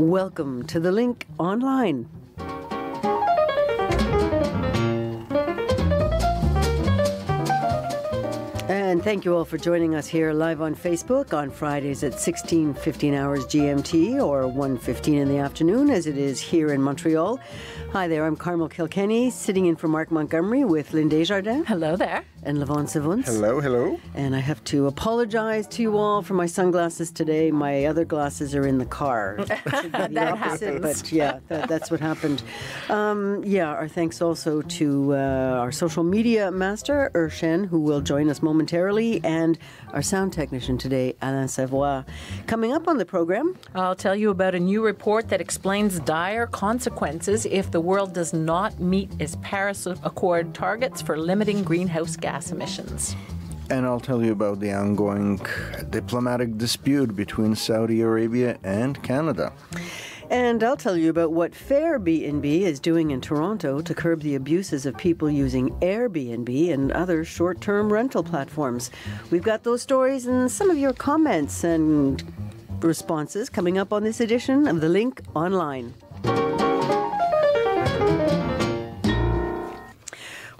Welcome to The Link Online. And thank you all for joining us here live on Facebook on Fridays at 16:15 hours GMT or 1:15 in the afternoon as it is here in Montreal. Hi there, I'm Carmel Kilkenny, sitting in for Mark Montgomery with Lynn Desjardins. Hello there. And Levon Sivuns. Hello, hello. And I have to apologize to you all for my sunglasses today. My other glasses are in the car. That happens. But yeah, that's what happened. Our thanks also to our social media master, Urshan, who will join us momentarily, and our sound technician today, Alain Savoie. Coming up on the program, I'll tell you about a new report that explains dire consequences if the world does not meet its Paris Accord targets for limiting greenhouse gas emissions. And I'll tell you about the ongoing diplomatic dispute between Saudi Arabia and Canada. And I'll tell you about what Fairbnb is doing in Toronto to curb the abuses of people using Airbnb and other short-term rental platforms. We've got those stories and some of your comments and responses coming up on this edition of The Link Online.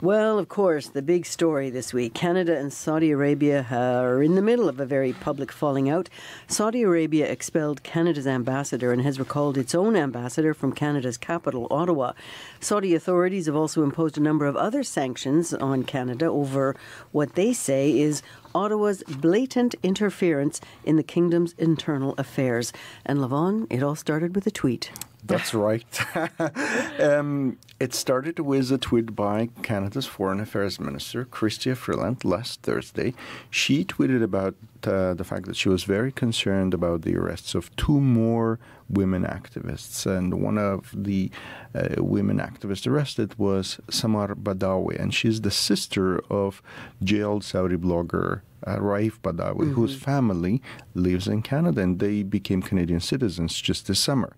Well, of course, the big story this week. Canada and Saudi Arabia are in the middle of a very public falling out. Saudi Arabia expelled Canada's ambassador and has recalled its own ambassador from Canada's capital, Ottawa. Saudi authorities have also imposed a number of other sanctions on Canada over what they say is Ottawa's blatant interference in the kingdom's internal affairs. And Levon, it all started with a tweet. That's right. It started with a tweet by Canada's Foreign Affairs Minister, Chrystia Freeland, last Thursday. She tweeted about the fact that she was very concerned about the arrests of two more women activists. And one of the women activists arrested was Samar Badawi, and she's the sister of jailed Saudi blogger Raif Badawi, whose family lives in Canada, and they became Canadian citizens just this summer.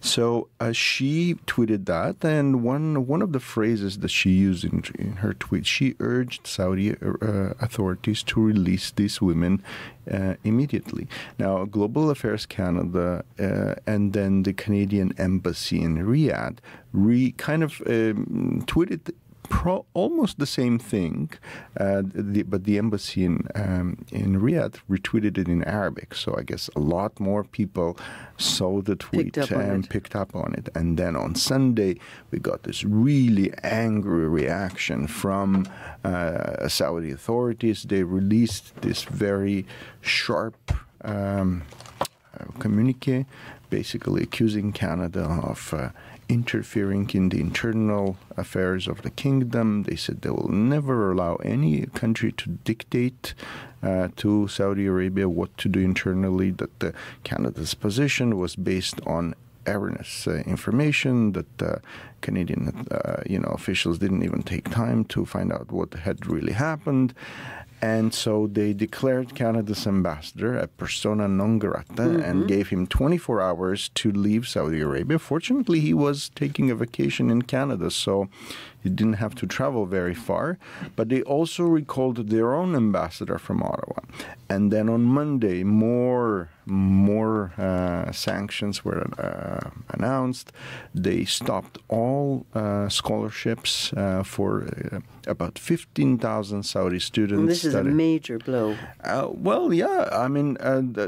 So she tweeted that, and one of the phrases that she used in her tweet, she urged Saudi authorities to release these women immediately. Now, Global Affairs Canada and then the Canadian Embassy in Riyadh tweeted almost the same thing, but the embassy in Riyadh retweeted it in Arabic. So I guess a lot more people saw the tweet and picked up on it. And then on Sunday, we got this really angry reaction from Saudi authorities. They released this very sharp communique, basically accusing Canada of interfering in the internal affairs of the kingdom. They said they will never allow any country to dictate to Saudi Arabia what to do internally, that Canada's position was based on erroneous information, that Canadian officials didn't even take time to find out what had really happened. And so they declared Canada's ambassador a persona non grata and gave him 24 hours to leave Saudi Arabia. Fortunately, he was taking a vacation in Canada, so he didn't have to travel very far. But they also recalled their own ambassador from Ottawa. And then on Monday, more sanctions were announced. They stopped all scholarships for about 15,000 Saudi students. And this is a major blow.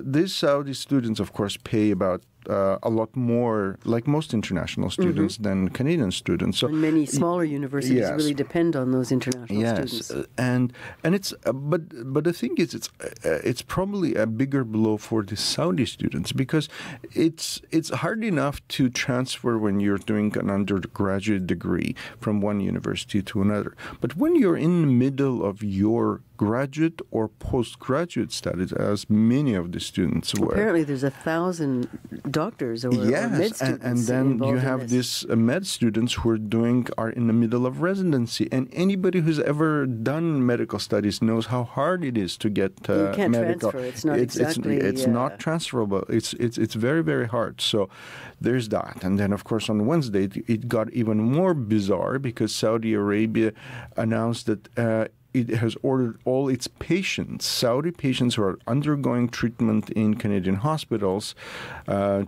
These Saudi students, of course, pay about a lot more, like most international students, than Canadian students. So and many smaller universities really depend on those international students. And it's but the thing is, it's probably a bigger blow for the Saudi students, because it's hard enough to transfer when you're doing an undergraduate degree from one university to another. But when you're in the middle of your graduate or postgraduate studies, as many of the students were. Apparently there's 1,000 doctors or med students. And then you have these med students who are in the middle of residency. And anybody who's ever done medical studies knows how hard it is to get you can't medical. Transfer. It's not it's not transferable. It's very, very hard. So there's that. And then, of course, on Wednesday, it got even more bizarre, because Saudi Arabia announced that it has ordered all its patients, Saudi patients who are undergoing treatment in Canadian hospitals,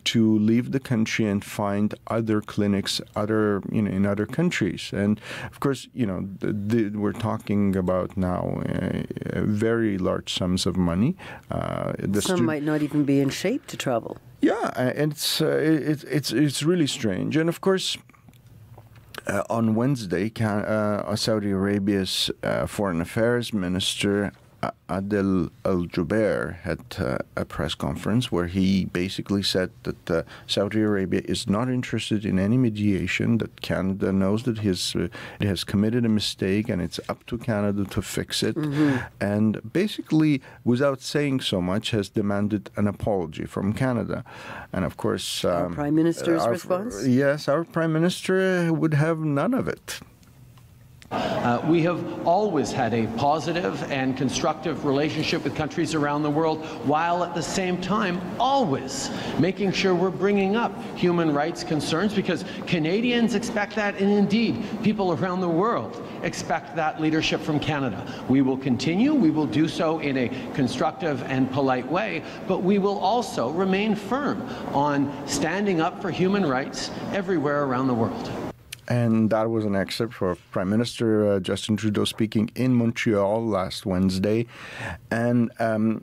to leave the country and find other clinics, in other countries. And of course, we're talking about now very large sums of money. Some might not even be in shape to travel. Yeah, and it's really strange. And of course, on Wednesday, Saudi Arabia's Foreign Affairs Minister Adel Al-Jubeir had a press conference where he basically said that Saudi Arabia is not interested in any mediation, that Canada knows that it has committed a mistake and it's up to Canada to fix it. Mm-hmm. And basically, without saying so much, has demanded an apology from Canada. And of course... our Prime Minister's response? Yes, our Prime Minister would have none of it. We have always had a positive and constructive relationship with countries around the world, while at the same time always making sure we're bringing up human rights concerns, because Canadians expect that, and indeed people around the world expect that leadership from Canada. We will continue, we will do so in a constructive and polite way, but we will also remain firm on standing up for human rights everywhere around the world. And that was an excerpt for Prime Minister Justin Trudeau speaking in Montreal last Wednesday. And,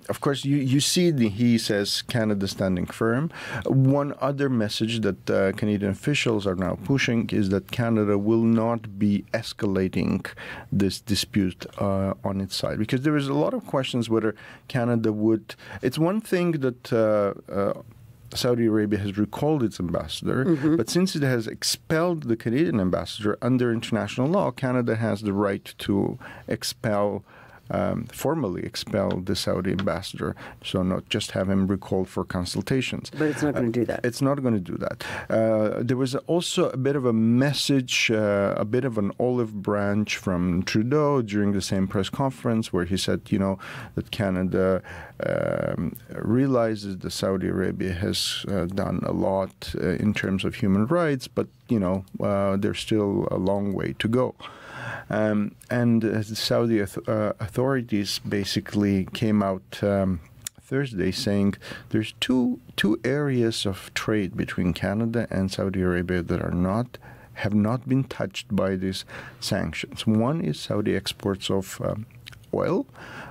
of course, you see he says Canada standing firm. One other message that Canadian officials are now pushing is that Canada will not be escalating this dispute on its side. Because there is a lot of questions whether Canada would... It's one thing that... Saudi Arabia has recalled its ambassador, but since it has expelled the Canadian ambassador under international law, Canada has the right to formally expel the Saudi ambassador, so not just have him recalled for consultations. But it's not going to do that. It's not going to do that. There was also a bit of a message, a bit of an olive branch from Trudeau during the same press conference where he said, that Canada realizes that Saudi Arabia has done a lot in terms of human rights, but, there's still a long way to go. And the Saudi authorities basically came out Thursday saying there's two areas of trade between Canada and Saudi Arabia that have not been touched by these sanctions. One is Saudi exports of oil.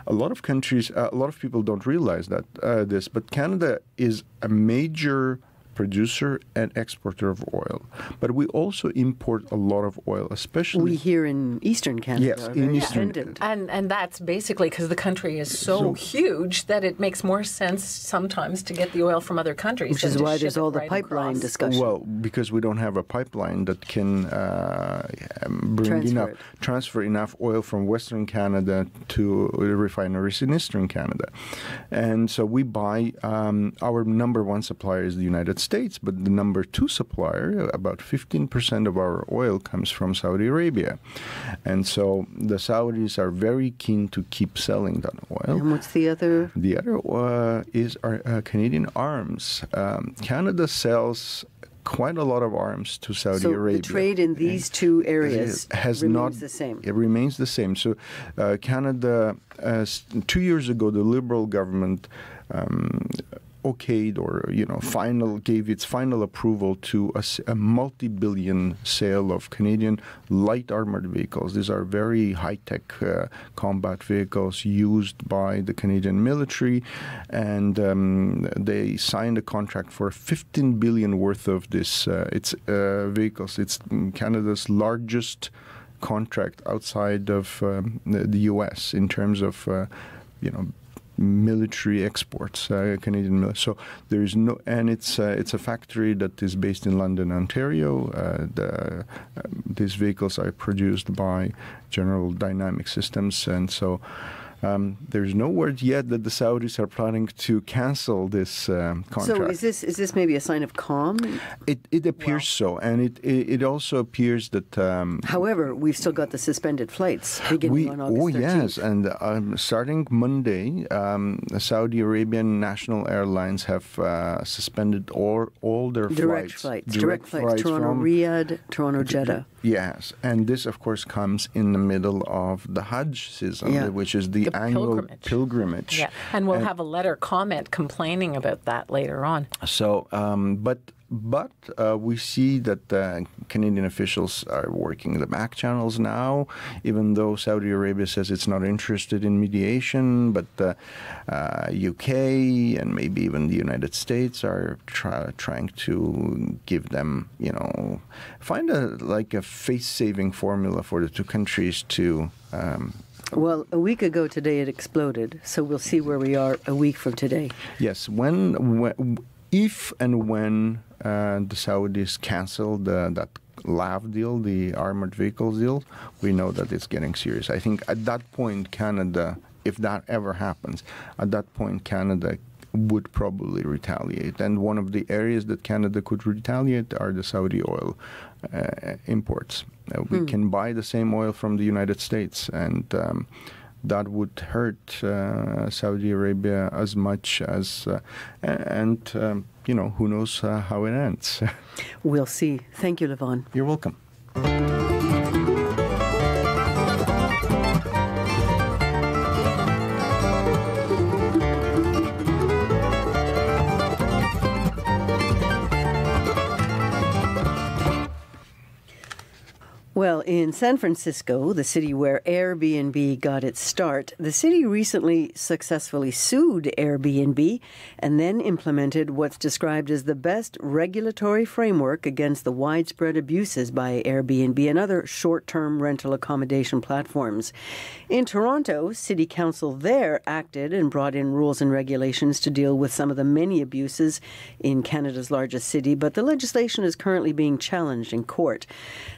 A lot of people don't realize that but Canada is a major producer and exporter of oil. But we also import a lot of oil, especially... We here in Eastern Canada yes, are very Eastern dependent. And that's basically because the country is so huge that it makes more sense sometimes to get the oil from other countries. Which is why there's all the pipeline discussion. Well, because we don't have a pipeline that can transfer enough oil from Western Canada to refineries in Eastern Canada. And so we buy, our number one supplier is the United States, but the number two supplier, about 15% of our oil comes from Saudi Arabia. And so the Saudis are very keen to keep selling that oil. And what's the other? The other is our Canadian arms. Canada sells quite a lot of arms to Saudi Arabia. So the trade in these two areas remains the same? It remains the same. So Canada, 2 years ago, the Liberal government okayed or gave its final approval to a multi-billion sale of Canadian light armored vehicles. These are very high-tech combat vehicles used by the Canadian military, and they signed a contract for 15 billion worth of this vehicles. It's Canada's largest contract outside of the U.S. in terms of military exports, Canadian military. So there is no, and it's a factory that is based in London, Ontario. These vehicles are produced by General Dynamic Systems, and so there's no word yet that the Saudis are planning to cancel this contract. So is this maybe a sign of calm? It appears so, and it also appears that... However, we've still got the suspended flights beginning on August 13th. Yes, and starting Monday, Saudi Arabian national airlines have suspended all their direct flights, Toronto Riyadh, Toronto Jeddah. Yes, and this, of course, comes in the middle of the Hajj season, which is the annual pilgrimage. Yeah, and we'll have a letter comment complaining about that later on. So, but we see that Canadian officials are working the back channels now, even though Saudi Arabia says it's not interested in mediation, but UK and maybe even the United States are trying to give them, find a face-saving formula for the two countries to... Well, a week ago today it exploded, so we'll see where we are a week from today. Yes, if and when the Saudis cancel that LAV deal, the armored vehicles deal, we know that it's getting serious. I think at that point, Canada, if that ever happens, at that point, Canada would probably retaliate. And one of the areas that Canada could retaliate are the Saudi oil imports. We can buy the same oil from the United States, and that would hurt Saudi Arabia as much as, who knows how it ends. We'll see. Thank you, Levon. You're welcome. Well, in San Francisco, the city where Airbnb got its start, the city recently successfully sued Airbnb and then implemented what's described as the best regulatory framework against the widespread abuses by Airbnb and other short-term rental accommodation platforms. In Toronto, City Council there acted and brought in rules and regulations to deal with some of the many abuses in Canada's largest city, but the legislation is currently being challenged in court.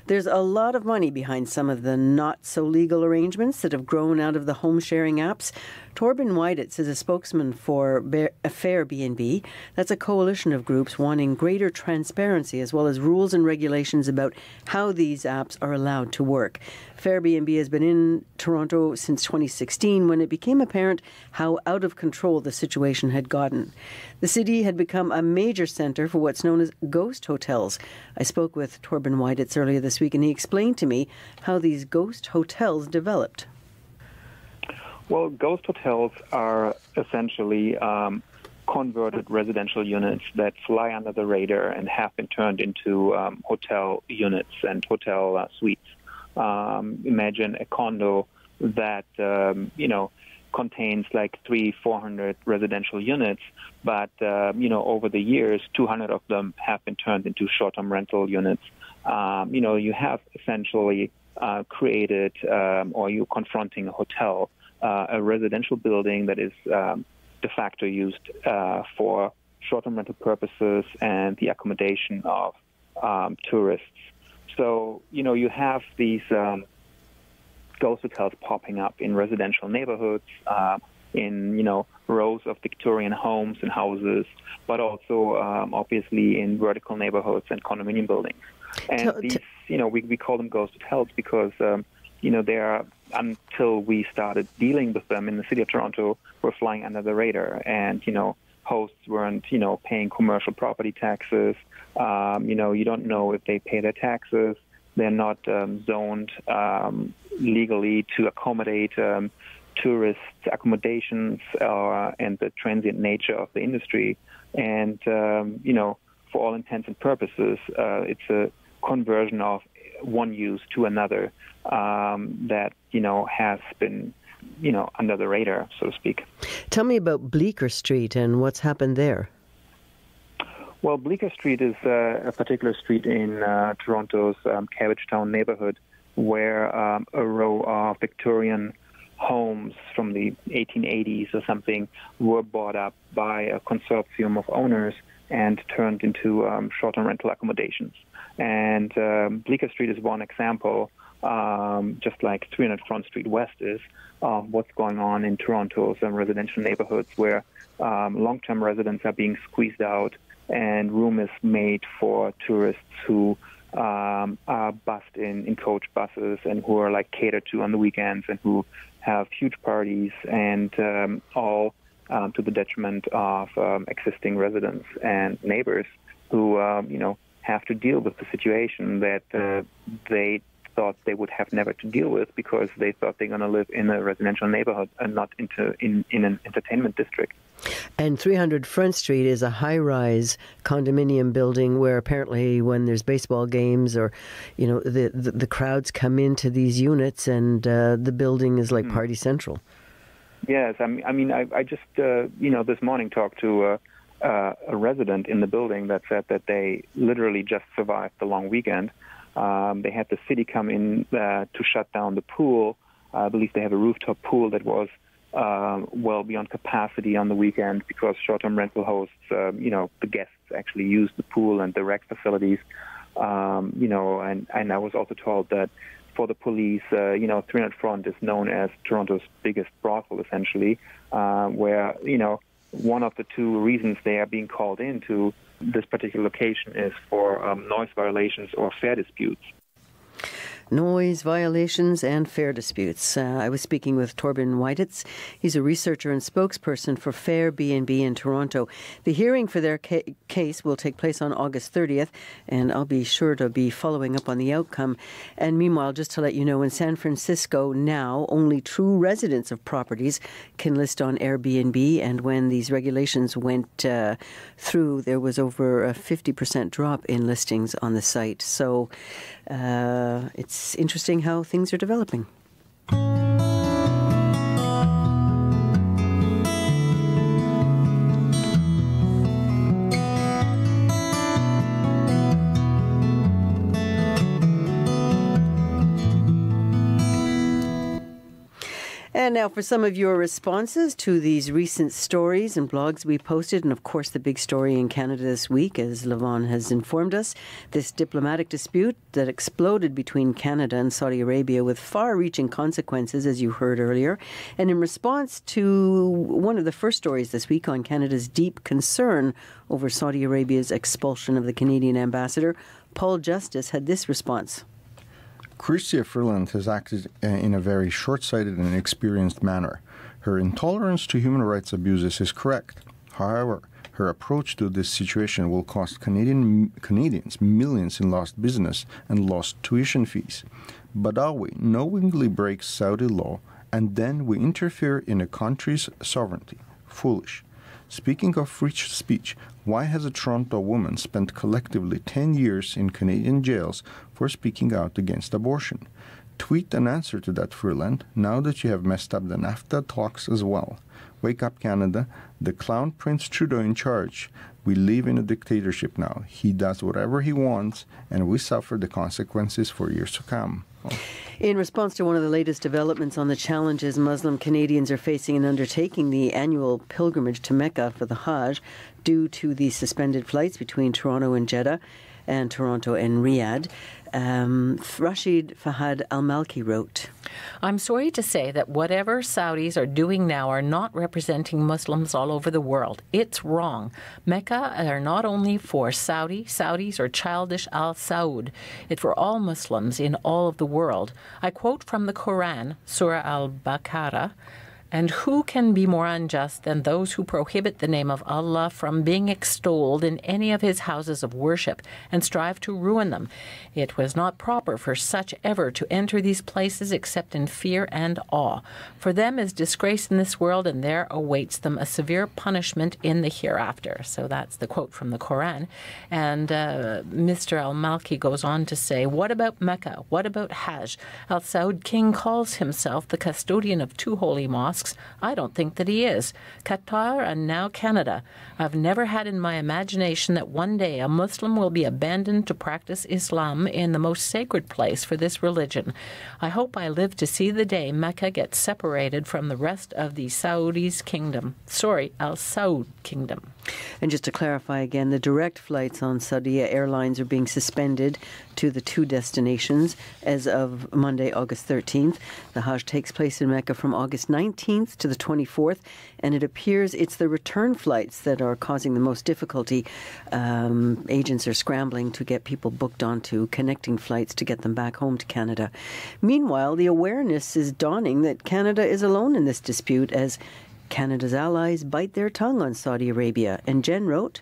There's a lot of money behind some of the not-so-legal arrangements that have grown out of the home-sharing apps. Torben Weiditz is a spokesman for Fairbnb. That's a coalition of groups wanting greater transparency as well as rules and regulations about how these apps are allowed to work. Fairbnb has been in Toronto since 2016 when it became apparent how out of control the situation had gotten. The city had become a major centre for what's known as ghost hotels. I spoke with Torben Weiditz earlier this week and he explained to me how these ghost hotels developed. Well, ghost hotels are essentially converted residential units that fly under the radar and have been turned into hotel units and hotel suites. Imagine a condo that, contains like 300-400 residential units, but, over the years, 200 of them have been turned into short-term rental units. You have essentially created or you're confronting a hotel, a residential building that is de facto used for short-term rental purposes and the accommodation of tourists. So, you have these ghost hotels popping up in residential neighborhoods, in, rows of Victorian homes and houses, but also obviously in vertical neighborhoods and condominium buildings. And these, we call them ghost hotels because, they are, until we started dealing with them in the city of Toronto, were flying under the radar. And, hosts weren't, paying commercial property taxes. You don't know if they pay their taxes. They're not zoned legally to accommodate tourist accommodations and the transient nature of the industry. And, for all intents and purposes, it's a conversion of one use to another that, has been, under the radar, so to speak. Tell me about Bleecker Street and what's happened there. Well, Bleecker Street is a particular street in Toronto's Cabbagetown neighborhood where a row of Victorian homes from the 1880s or something were bought up by a consortium of owners and turned into short-term rental accommodations. And Bleecker Street is one example, just like 300 Front Street West is, of what's going on in Toronto's residential neighborhoods where long-term residents are being squeezed out and room is made for tourists who are bussed in coach buses and who are catered to on the weekends and who have huge parties and all to the detriment of existing residents and neighbors who, have to deal with the situation that they thought they would have never to deal with because they thought they're going to live in a residential neighborhood and not in an entertainment district. And 300 Front Street is a high-rise condominium building where apparently when there's baseball games or, the crowds come into these units and the building is like party central. Yes, I just, this morning talked to a resident in the building that said that they literally just survived the long weekend. They had the city come in to shut down the pool. I believe they have a rooftop pool that was well beyond capacity on the weekend because short-term rental hosts, the guests actually used the pool and the rec facilities. And I was also told that for the police, 300 Front is known as Toronto's biggest brothel, essentially, where, one of the two reasons they are being called into this particular location is for noise violations or fare disputes. Noise violations and fare disputes. I was speaking with Torben Weiditz. He's a researcher and spokesperson for Fair B&B in Toronto. The hearing for their case will take place on August 30th, and I'll be sure to be following up on the outcome. And meanwhile, just to let you know, in San Francisco now, only true residents of properties can list on Airbnb, and when these regulations went through, there was over a 50% drop in listings on the site. So it's interesting how things are developing. And now for some of your responses to these recent stories and blogs we posted, and of course the big story in Canada this week, as Levon has informed us, this diplomatic dispute that exploded between Canada and Saudi Arabia with far-reaching consequences, as you heard earlier. And in response to one of the first stories this week on Canada's deep concern over Saudi Arabia's expulsion of the Canadian ambassador, Paul Justice had this response. Chrystia Freeland has acted in a very short-sighted and inexperienced manner. Her intolerance to human rights abuses is correct. However, her approach to this situation will cost Canadians millions in lost business and lost tuition fees. Badawi knowingly breaks Saudi law, and then we interfere in a country's sovereignty. Foolish. Speaking of free speech, why has a Toronto woman spent collectively 10 years in Canadian jails for speaking out against abortion? Tweet an answer to that, Freeland, now that you have messed up the NAFTA talks as well. Wake up, Canada. The clown Prince Trudeau in charge. We live in a dictatorship now. He does whatever he wants, and we suffer the consequences for years to come. In response to one of the latest developments on the challenges Muslim Canadians are facing in undertaking the annual pilgrimage to Mecca for the Hajj due to the suspended flights between Toronto and Jeddah and Toronto and Riyadh, Rashid Fahad Al-Malki wrote, I'm sorry to say that whatever Saudis are doing now are not representing Muslims all over the world. It's wrong. Mecca are not only for Saudis or childish Al Saud. It's for all Muslims in all of the world. I quote from the Quran, Surah Al-Baqarah, and who can be more unjust than those who prohibit the name of Allah from being extolled in any of his houses of worship and strive to ruin them? It was not proper for such ever to enter these places except in fear and awe. For them is disgrace in this world, and there awaits them a severe punishment in the hereafter. So that's the quote from the Quran. And Mr. Al-Malki goes on to say, what about Mecca? What about Hajj? Al Saud King calls himself the custodian of two holy mosques. I don't think that he is. Qatar and now Canada. I've never had in my imagination that one day a Muslim will be abandoned to practice Islam in the most sacred place for this religion. I hope I live to see the day Mecca gets separated from the rest of the Saudi's kingdom. Al Saud kingdom. And just to clarify again, the direct flights on Saudia Airlines are being suspended to the two destinations as of Monday, August 13th. The Hajj takes place in Mecca from August 19th to the 24th, and it appears it's the return flights that are causing the most difficulty. Agents are scrambling to get people booked onto connecting flights to get them back home to Canada. Meanwhile, the awareness is dawning that Canada is alone in this dispute as Canada's allies bite their tongue on Saudi Arabia. And Jen wrote,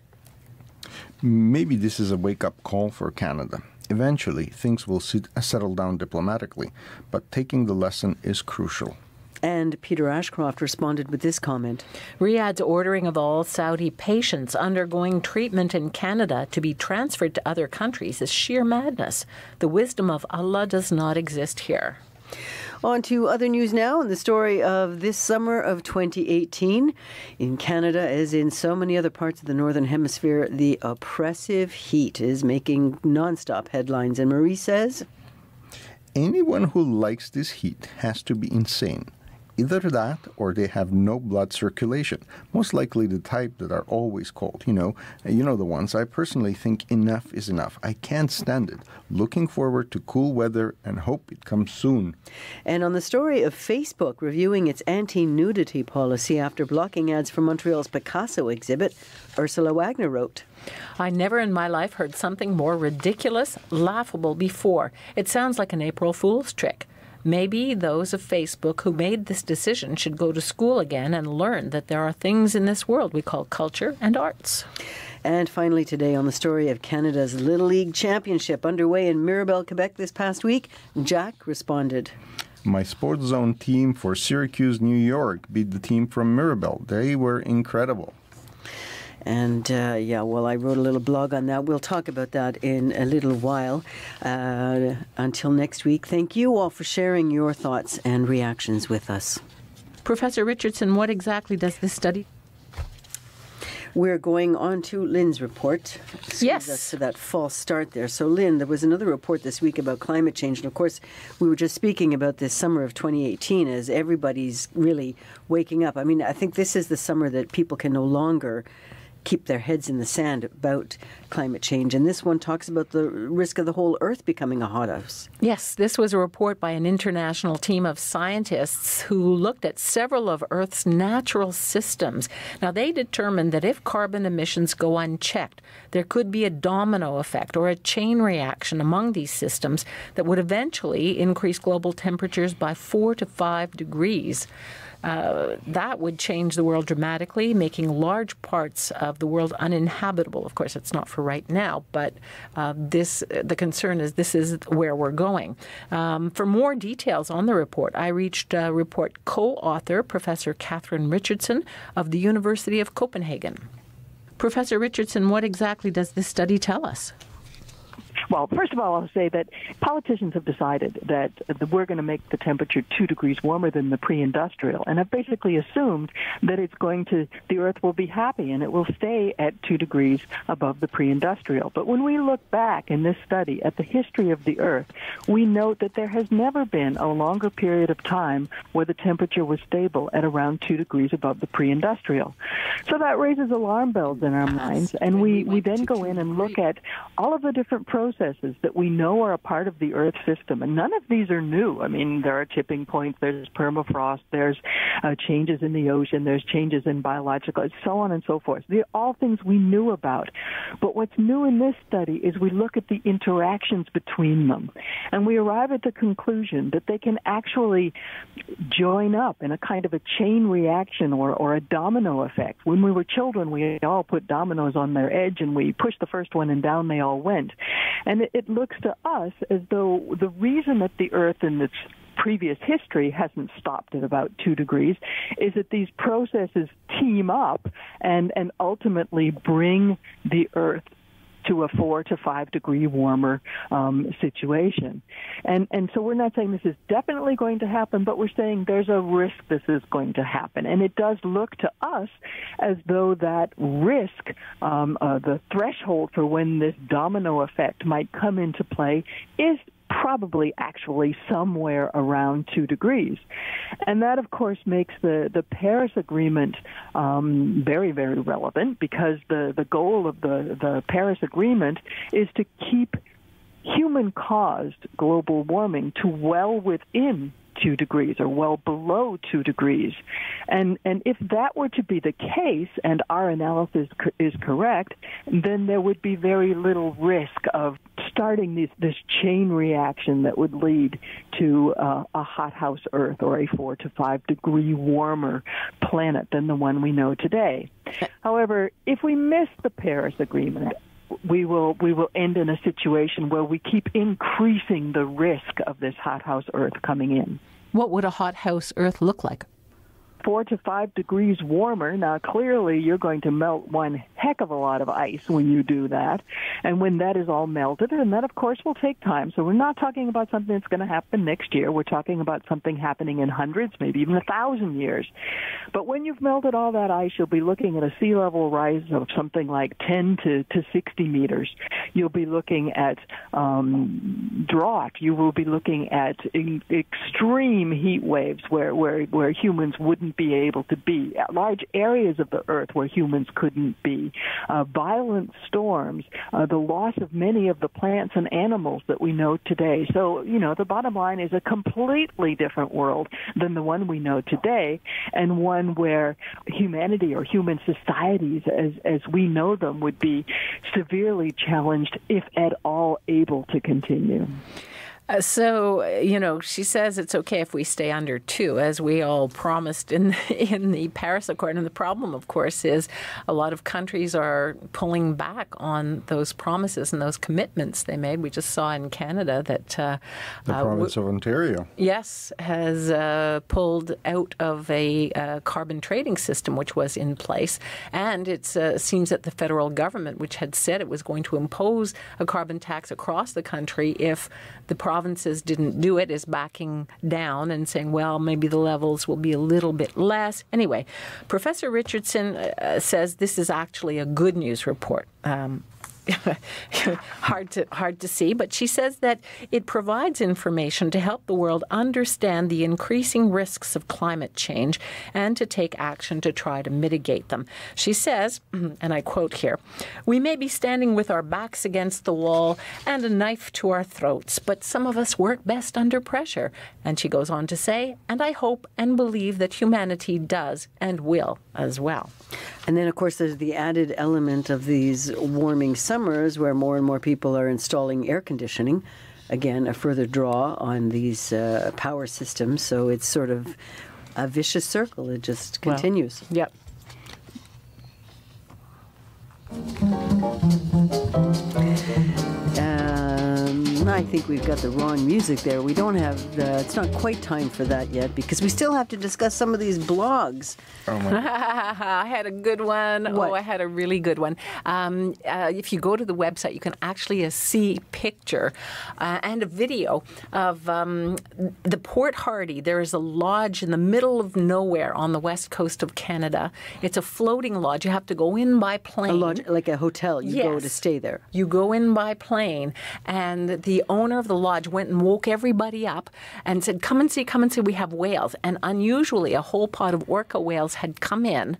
Maybe this is a wake-up call for Canada. Eventually, things will settle down diplomatically, but taking the lesson is crucial. And Peter Ashcroft responded with this comment. Riyadh's ordering of all Saudi patients undergoing treatment in Canada to be transferred to other countries is sheer madness. The wisdom of Allah does not exist here. On to other news now, and the story of this summer of 2018. In Canada, as in so many other parts of the Northern Hemisphere, the oppressive heat is making nonstop headlines. And Marie says, anyone who likes this heat has to be insane. Either that or they have no blood circulation. Most likely the type that are always cold. You know the ones. I personally think enough is enough. I can't stand it. Looking forward to cool weather and hope it comes soon. And on the story of Facebook reviewing its anti-nudity policy after blocking ads for Montreal's Picasso exhibit, Ursula Wagner wrote, I never in my life heard something more ridiculous, laughable before. It sounds like an April Fool's trick. Maybe those of Facebook who made this decision should go to school again and learn that there are things in this world we call culture and arts. And finally today, on the story of Canada's Little League Championship underway in Mirabel, Quebec this past week, Jack responded. My Sports Zone team for Syracuse, New York beat the team from Mirabel. They were incredible. And, I wrote a little blog on that. We'll talk about that in a little while. Until next week, thank you all for sharing your thoughts and reactions with us. Professor Richardson, what exactly does this study? We're going on to Lynn's report. Yes. Us to that false start there. So, Lynn, there was another report this week about climate change. And, of course, we were just speaking about this summer of 2018 as everybody's really waking up. I mean, I think this is the summer that people can no longer keep their heads in the sand about climate change. And this one talks about the risk of the whole Earth becoming a hothouse. Yes, this was a report by an international team of scientists who looked at several of Earth's natural systems. Now, they determined that if carbon emissions go unchecked, there could be a domino effect or a chain reaction among these systems that would eventually increase global temperatures by 4 to 5 degrees. That would change the world dramatically, making large parts of the world uninhabitable. Of course, it's not for right now, but the concern is this is where we're going. For more details on the report, I reached report co-author Professor Catherine Richardson of the University of Copenhagen. Professor Richardson, what exactly does this study tell us? Well, first of all, I'll say that politicians have decided that we're going to make the temperature 2 degrees warmer than the pre-industrial, and have basically assumed that the Earth will be happy and it will stay at 2 degrees above the pre-industrial. But when we look back in this study at the history of the Earth, we note that there has never been a longer period of time where the temperature was stable at around 2 degrees above the pre-industrial. So that raises alarm bells in our minds, and we then go in and look at all of the different processes that we know are a part of the Earth system. And none of these are new. I mean, there are tipping points, there's permafrost, there's changes in the ocean, there's changes in biological, so on and so forth. They're all things we knew about. But what's new in this study is we look at the interactions between them. And we arrive at the conclusion that they can actually join up in a kind of a chain reaction or a domino effect. When we were children, we all put dominoes on their edge and we pushed the first one and down they all went. And it looks to us as though the reason that the Earth in its previous history hasn't stopped at about 2 degrees is that these processes team up and ultimately bring the Earth to a 4 to 5 degree warmer situation. And so we're not saying this is definitely going to happen, but we're saying there's a risk this is going to happen. And it does look to us as though that risk, the threshold for when this domino effect might come into play, is probably actually somewhere around 2 degrees. And that, of course, makes the Paris Agreement very, very relevant, because the goal of the Paris Agreement is to keep human-caused global warming to well within 2 degrees or well below 2 degrees. And if that were to be the case and our analysis is correct, then there would be very little risk of starting this chain reaction that would lead to a hothouse Earth or a 4 to 5 degree warmer planet than the one we know today. However, if we miss the Paris Agreement, we will end in a situation where we keep increasing the risk of this hothouse Earth coming in. What would a hothouse Earth look like? 4 to 5 degrees warmer. Now, clearly, you're going to melt one heck of a lot of ice when you do that. And when that is all melted, and that, of course, will take time. So we're not talking about something that's going to happen next year. We're talking about something happening in hundreds, maybe even 1,000 years. But when you've melted all that ice, you'll be looking at a sea level rise of something like 10 to 60 meters. You'll be looking at drought. You will be looking at extreme heat waves where humans wouldn't be able to be, large areas of the Earth where humans couldn't be, violent storms, the loss of many of the plants and animals that we know today. So, the bottom line is a completely different world than the one we know today, and one where humanity or human societies as we know them would be severely challenged, if at all able to continue. So, she says it's okay if we stay under 2, as we all promised in the Paris Accord. And the problem, of course, is a lot of countries are pulling back on those promises and those commitments they made. We just saw in Canada that the province of Ontario, yes, has pulled out of a carbon trading system which was in place. And it seems that the federal government, which had said it was going to impose a carbon tax across the country if the provinces didn't do it, is backing down and saying, well, maybe the levels will be a little bit less. Anyway, Professor Richardson says this is actually a good news report. Hard to see, but she says that it provides information to help the world understand the increasing risks of climate change and to take action to try to mitigate them. She says, and I quote here, "We may be standing with our backs against the wall and a knife to our throats, but some of us work best under pressure." And she goes on to say, "And I hope and believe that humanity does and will as well." And then, of course, there's the added element of these warming summers where more and more people are installing air conditioning. Again, a further draw on these power systems. So it's sort of a vicious circle. It just continues. Well, yep. I think we've got the wrong music there. We don't have, it's not quite time for that yet because we still have to discuss some of these blogs. Oh my. I had a good one. What? Oh, I had a really good one. If you go to the website, you can actually see a picture and a video of the Port Hardy. There is a lodge in the middle of nowhere on the west coast of Canada. It's a floating lodge. You have to go in by plane. A lodge, like a hotel. You go to stay there. You go in by plane, and the owner of the lodge went and woke everybody up and said, come and see, we have whales. And unusually, a whole pod of orca whales had come in,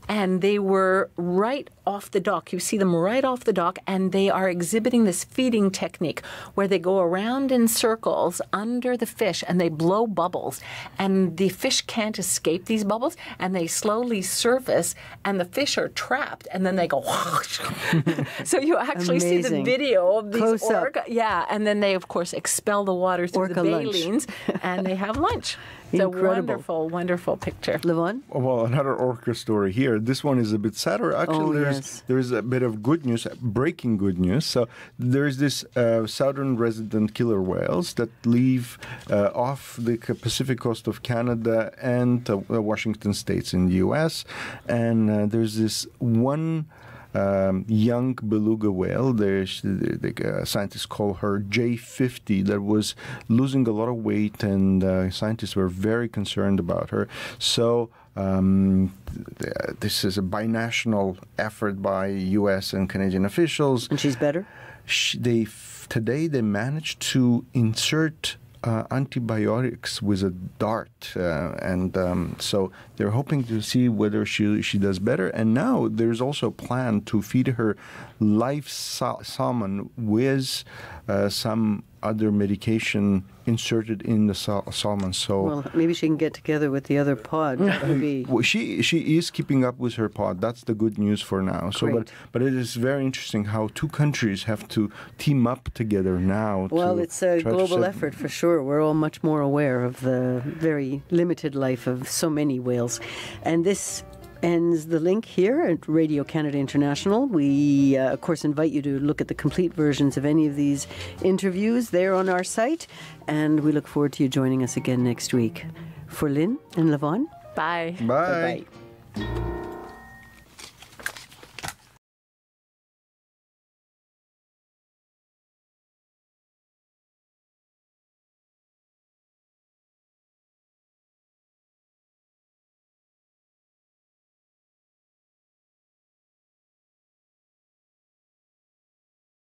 and they were right off the dock. You see them right off the dock, and they are exhibiting this feeding technique where they go around in circles under the fish, and they blow bubbles, and the fish can't escape these bubbles, and they slowly surface, and the fish are trapped, and then they go whoosh. So you actually see the video of these orca. Yeah, and then they, of course, expel the water through Orca the lunch. balines, and they have lunch. It's a wonderful, wonderful picture. Levon? Well, another orca story here. This one is a bit sadder. Actually, there's a bit of good news, breaking good news. So there's this southern resident killer whales that live off the Pacific coast of Canada and Washington states in the U.S. And there's this one young beluga whale. The scientists call her J50, that was losing a lot of weight, and scientists were very concerned about her. So this is a binational effort by U.S. and Canadian officials. And she's better? Today they managed to insert antibiotics with a dart, so they're hoping to see whether she does better. And now there's also a plan to feed her live salmon with some other medication inserted in the salmon. So well, maybe she can get together with the other pod. Well, she is keeping up with her pod. That's the good news for now. So, but it is very interesting how two countries have to team up together now. Well, it's a global effort for sure. We're all much more aware of the very limited life of so many whales, and this ends the link here at Radio Canada International. We, of course, invite you to look at the complete versions of any of these interviews there on our site, and we look forward to you joining us again next week. For Lynn and Levon, Bye. Bye. bye-bye.